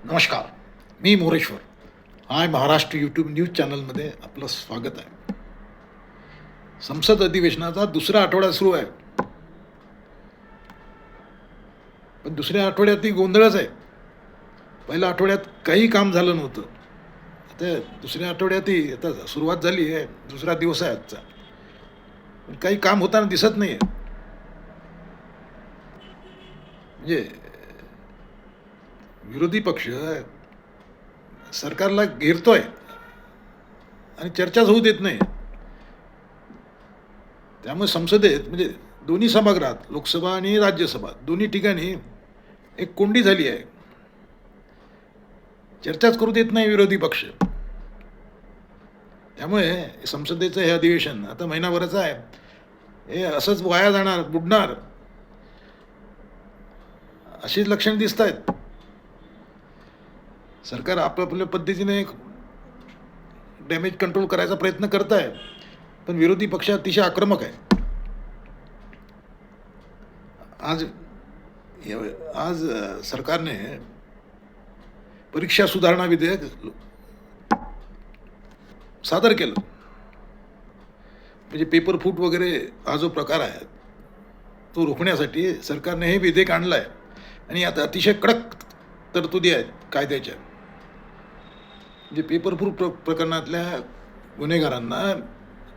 नमस्कार. मी मोरेश्वर. हाय Maharashtra YouTube news चॅनलमध्ये आपलं स्वागत आहे. संसद अधिवेशनाचा दुसरा आठवडा सुरू आहे, पण दुसऱ्या आठवड्यातही गोंधळच आहे. पहिल्या आठवड्यात काही काम झालं नव्हतं. आता दुसऱ्या आठवड्यातही आता सुरुवात झाली आहे, दुसरा दिवस आहे आजचा, पण काही काम होताना दिसत नाही. म्हणजे विरोधी पक्ष सरकारला घेरतोय आणि चर्चाच होऊ देत नाही. त्यामुळे संसदेत म्हणजे दोन्ही सभागृहात, लोकसभा आणि राज्यसभा दोन्ही ठिकाणी एक कोंडी झाली आहे. चर्चाच करू देत नाही विरोधी पक्ष. त्यामुळे संसदेचं हे अधिवेशन आता महिनाभराचं आहे, हे असंच वाया जाणार, बुडणार अशीच लक्षणं दिसत आहेत. सरकार आपापल्या पद्धतीने डॅमेज कंट्रोल करायचा प्रयत्न करत आहे, पण विरोधी पक्ष अतिशय आक्रमक आहे. आज आज सरकारने परीक्षा सुधारणा विधेयक सादर केलं. म्हणजे पेपर फूट वगैरे हा जो प्रकार आहे तो रोखण्यासाठी सरकारने हे विधेयक आणलं आहे. आणि आता अतिशय कडक तरतुदी आहेत कायद्याच्या. म्हणजे पेपर फूट प्रकरणातल्या गुन्हेगारांना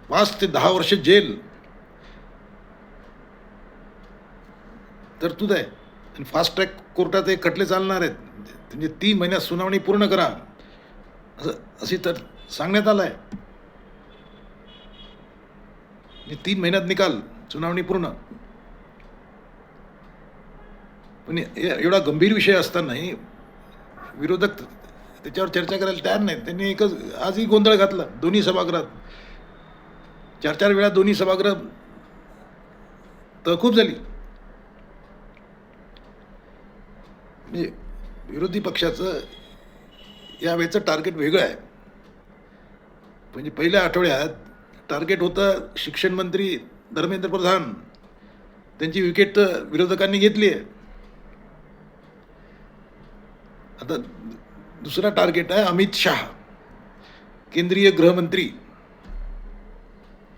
5 ते 10 वर्ष जेल तरतूद आहे. आणि फास्ट ट्रॅक कोर्टात हे खटले चालणार आहेत. म्हणजे 3 महिन्यात सुनावणी पूर्ण करा अशी तर सांगण्यात आलं आहे. 3 महिन्यात निकाल, सुनावणी पूर्ण. पण एवढा गंभीर विषय असतानाही विरोधक त्याच्यावर चर्चा करायला तयार नाहीत. त्यांनी एकच आजही गोंधळ घातला. दोन्ही सभागृहात 4 वेळा दोन्ही सभागृह तहकूब झाली. म्हणजे विरोधी पक्षाचं यावेळेचं टार्गेट वेगळं आहे. म्हणजे पहिल्या आठवड्यात टार्गेट होतं शिक्षण मंत्री धर्मेंद्र प्रधान, त्यांची विकेट तर विरोधकांनी घेतली आहे. आता दुसरा टार्गेट आहे अमित शाह, केंद्रीय गृहमंत्री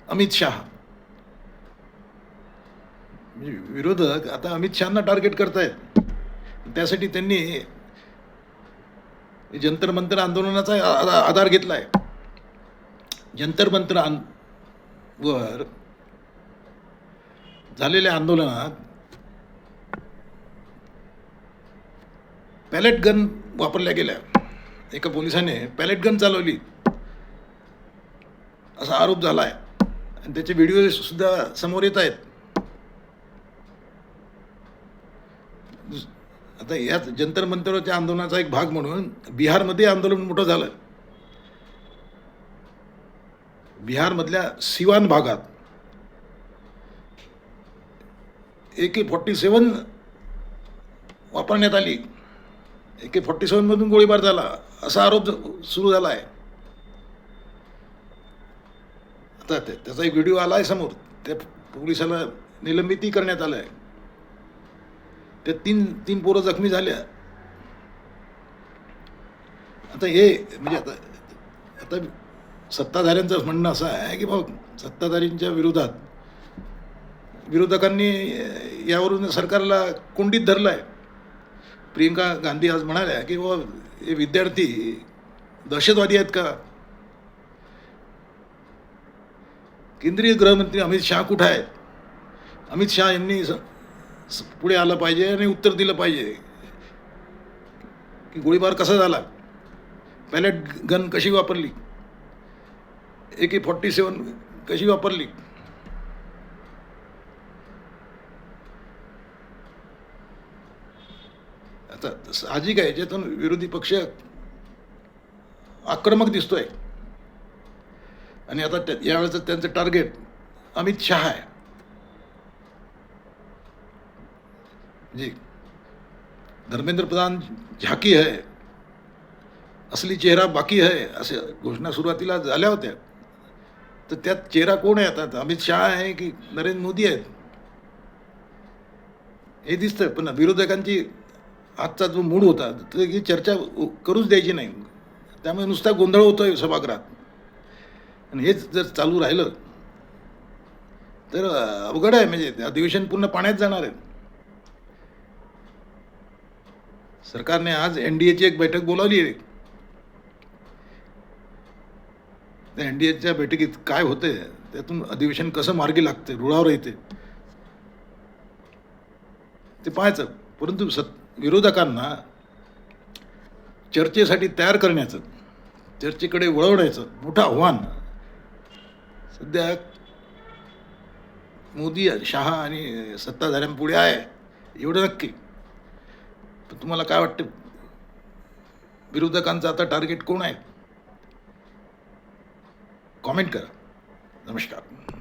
अमित शाह. म्हणजे विरोधक आता अमित शहाना टार्गेट करतायत. त्यासाठी त्यांनी जंतर मंतर आंदोलनाचा आधार घेतला आहे. जंतर मंतर वर झालेल्या आंदोलनात पॅलेट गन वापरल्या गेल्या. एका पोलिसाने पॅलेट गन चालवली असा आरोप झाला आहे. आणि त्याचे व्हिडिओ सुद्धा समोर येत आहेत. आता याच जंतर मंतरच्या आंदोलनाचा एक भाग म्हणून बिहारमध्ये आंदोलन मोठं झालं. बिहारमधल्या सिवान भागात AK-47 वापरण्यात आली. AK-47 मधून गोळीबार झाला असा आरोप सुरू झाला आहे. आता त्याचा एक व्हिडिओ आला आहे समोर. त्या पोलिसाला निलंबितही करण्यात आलं आहे. त्या तीन पोरं जखमी झाल्या. आता हे म्हणजे आता सत्ताधाऱ्यांचं म्हणणं असं आहे की बाबा सत्ताधारींच्या विरोधात विरोधकांनी यावरून सरकारला कोंडीत धरलं आहे. प्रियंका गांधी आज म्हणाल्या की बाबा हे विद्यार्थी दहशतवादी आहेत का? केंद्रीय गृहमंत्री अमित शाह कुठं आहेत? अमित शाह यांनी पुढे आलं पाहिजे आणि उत्तर दिलं पाहिजे की गोळीबार कसा झाला, पॅलेट गन कशी वापरली, AK-47 कशी वापरली. आता साहजिक आहे, याच्यातून विरोधी पक्ष आक्रमक दिसतोय. आणि आता यावेळेचं त्यांचं टार्गेट अमित शाह आहे. जी धर्मेंद्र प्रधान झाकी है, असली चेहरा बाकी है, असे घोषणा सुरुवातीला झाल्या होत्या. तर त्यात चेहरा कोण आहे आता? अमित शाह आहे की नरेंद्र मोदी आहेत हे दिसतंय. पण विरोधकांची आजचा जो मूड होता तर ही चर्चा करूच द्यायची नाही. त्यामुळे नुसता गोंधळ होतोय सभागृहात आणि हेच जर चालू राहिलं तर अवघड आहे. म्हणजे अधिवेशन पूर्ण पाण्यात जाणार आहे. सरकारने आज NDAची एक बैठक बोलावली आहे. त्या NDAच्या बैठकीत काय होतंय त्यातून अधिवेशन कसं मार्गी लागते, रुळावर येते ते पाहायचं. परंतु विरोधकांना चर्चेसाठी तयार करण्याचं, चर्चेकडे वळवण्याचं मोठं आव्हान सध्या मोदी, शहा आणि सत्ताधाऱ्यांपुढे आहे, एवढं नक्की. पण तुम्हाला काय वाटतं, विरोधकांचं आता टार्गेट कोण आहे? कॉमेंट करा. नमस्कार.